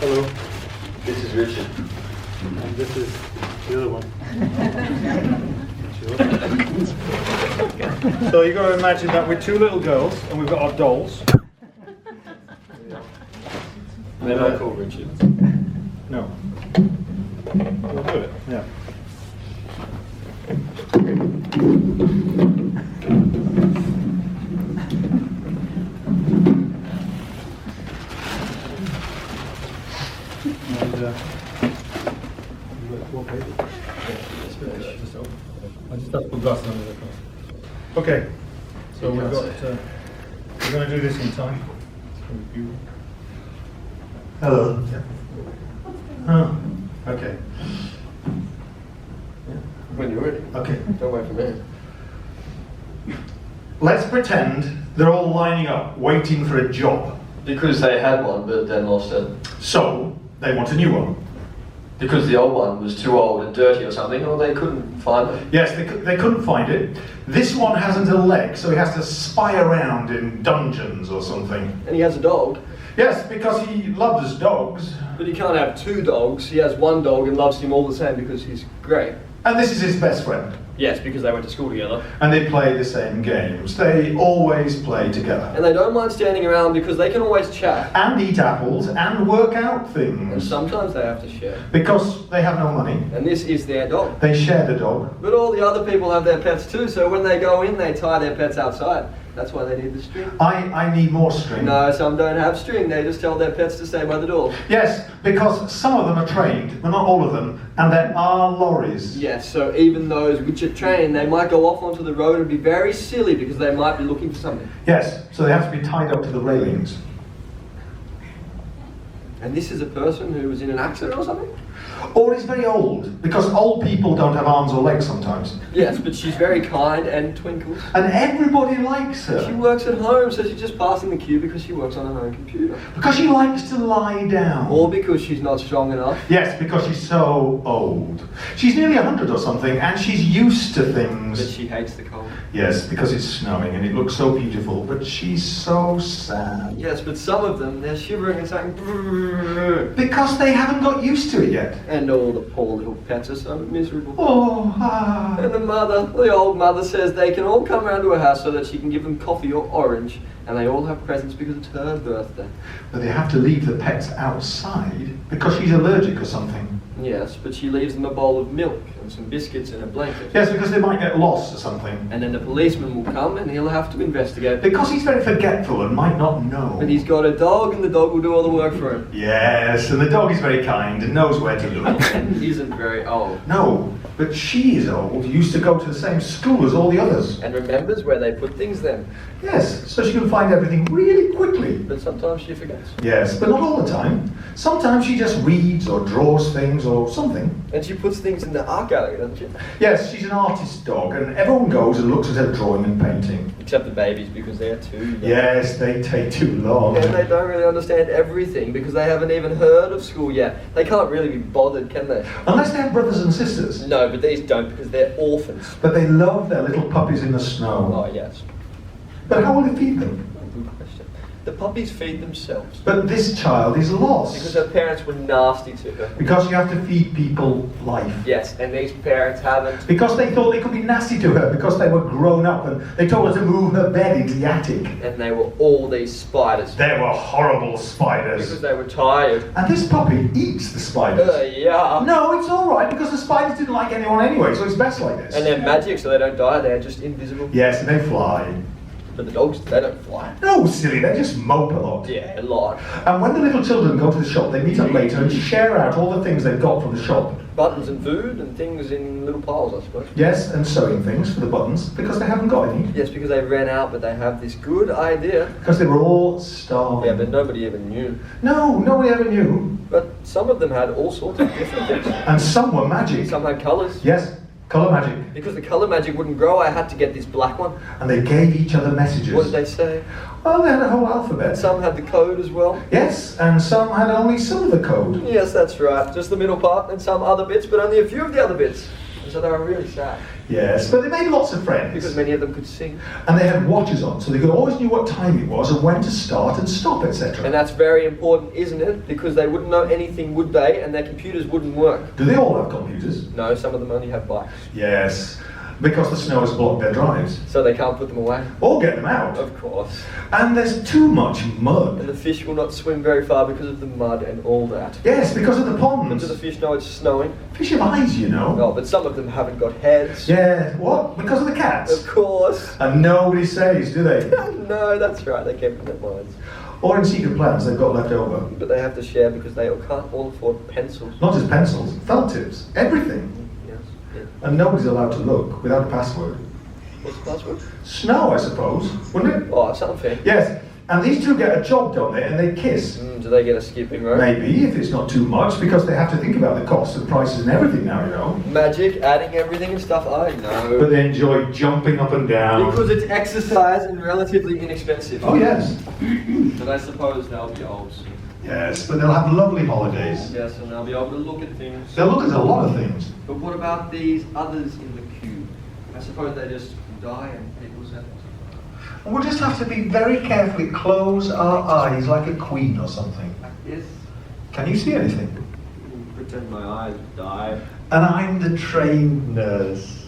Hello. This is Richard. And this is the other one. So you've got to imagine that we're two little girls and we've got our dolls. Maybe I call Richard. No. We'll do it. Yeah. And I just have to put glasses on the Okay. So we've got. We're going to do this in time. Hello. Yeah. Oh, okay. When you're ready. Okay. Don't wait for me. Let's pretend they're all lining up, waiting for a job. Because they had one, but then lost it. So, they want a new one. Because the old one was too old and dirty or something, or they couldn't find it. Yes, they couldn't find it. This one hasn't a leg, so he has to spy around in dungeons or something. And he has a dog. Yes, because he loves dogs. But he can't have two dogs. He has one dog and loves him all the same because he's great. And this is his best friend. Yes, because they went to school together. And they play the same games. They always play together. And they don't mind standing around because they can always chat. And eat apples and work out And things. sometimes they have to share. Because they have no money. And this is their dog. They share the dog. But all the other people have their pets too, so when they go in, they tie their pets outside. That's why they need the string. I need more string. No, some don't have string. They just tell their pets to stay by the door. Yes, because some of them are trained, but not all of them, and there are lorries. Yes, so even those which are trained, they might go off onto the road and be very silly because they might be looking for something. Yes, so they have to be tied up to the railings. And this is a person who was in an accident or something? Or is very old, because old people don't have arms or legs sometimes. Yes, but she's very kind and twinkles. And everybody likes She her, works at home, so she's just passing the queue because she works on her own computer. because she likes to lie down. Or because she's not strong enough. Yes, because she's so old. She's nearly 100 or something, and she's used to But things. she hates the cold. Yes, because it's snowing, and it looks so beautiful, but she's so sad. Yes, but some of them, they're shivering and saying, Because they haven't got used to it yet. and all the poor little pets are so miserable. Oh, ah. And the old mother says they can all come round to her house so that she can give them coffee or orange, and they all have presents because it's her birthday. But they have to leave the pets outside because she's allergic or something. Yes, but she leaves them a bowl of milk and some biscuits and a blanket. Yes, because they might get lost or something. And then the policeman will come and he'll have to investigate. Because he's very forgetful and might not know. But he's got a dog and the dog will do all the work for him. Yes, and the dog is very kind and knows where to look. And he isn't very old. No, but she is old, used to go to the same school as all the others. And remembers where they put things then. Yes, so she can find everything really quickly. But sometimes she forgets. Yes, but not all the time. Sometimes she just reads or draws things or something. And she puts things in the art gallery, doesn't she? Yes, she's an artist dog, and everyone goes and looks at her drawing and painting. Except the babies, because they're too young. Yes, they take too long. And they don't really understand everything because they haven't even heard of school yet. They can't really be bothered, can they? Unless they have brothers and sisters. No, but these don't because they're orphans. But they love their little puppies in the snow. Oh, yes. But how will they feed them? Good question. The puppies feed themselves. But this child is lost. Because her parents were nasty to her. Because you have to feed people life. Yes, and these parents haven't. Because they thought they could be nasty to her because they were grown up and they told her to move her bed into the attic. And they were all these spiders. They were horrible Because spiders. they were tired. And this puppy eats the spiders. Yeah. No, it's alright because the spiders didn't like anyone anyway, so it's best like this. And they're magic, so they don't die. They're just invisible. Yes, and they fly. But the dogs, they don't fly. No, silly, they just mope a lot. Yeah, a lot. And when the little children go to the shop, they meet up later and share out all the things they've got from the shop. Buttons and food and things in little piles, I suppose. Yes, and sewing things for the buttons because they haven't got any. Yes, because they ran out, but they have this good idea. Because they were all starving. Yeah, but nobody even knew. No, nobody ever knew. But some of them had all sorts of different things. And some were magic. Some had colours. Yes, colour magic. Because the colour magic wouldn't grow, I had to get this black one. And they gave each other messages. What did they say? Well, they had a whole alphabet. Some had the code as well. Yes, and some had only some of the code. Yes, that's right. Just the middle part and some other bits, but only a few of the other bits. And so they were really sad. Yes, but they made lots of friends. Because many of them could sing. And they had watches on, so they could always knew what time it was and when to start and stop, etc. And that's very important, isn't it? Because they wouldn't know anything, would they? And their computers wouldn't work. Do they all have computers? No, some of them only have bikes. Yes, because the snow has blocked their drives. So they can't put them away. Or get them out. Of course. And there's too much And mud. the fish will not swim very far because of the mud and all that. Yes, because of the But ponds. do the fish know it's snowing? Fish have eyes, you know. No, but some of them haven't got heads. Yeah, what? Because of the Of cats? course. And nobody says, do they? No, that's right. They kept in their minds. Or in secret plans they've got left over. But they have to share because they can't all afford pencils. Not just pencils, felt tips, everything. Yes. Yeah. And nobody's allowed to look without a password. What's the password? Snow, I suppose, wouldn't it? Oh, something. Yes, and these two get a job, don't they? And they kiss. Do they get a skipping rope? Maybe, if it's not too much, because they have to think about the costs and prices and everything now, you know. Magic, adding everything and stuff, I know. But they enjoy jumping up and down. Because it's exercise and relatively inexpensive. Oh, yes. But I suppose they'll be old soon. Yes, but they'll have lovely holidays. Yes, and they'll be able to look at things. They'll look at a lot of things. But what about these others in the queue? I suppose they just die and people say, We'll just have to be very carefully close our eyes like a queen or something. yes, Can you see anything? pretend my eyes die. And I'm the trained nurse.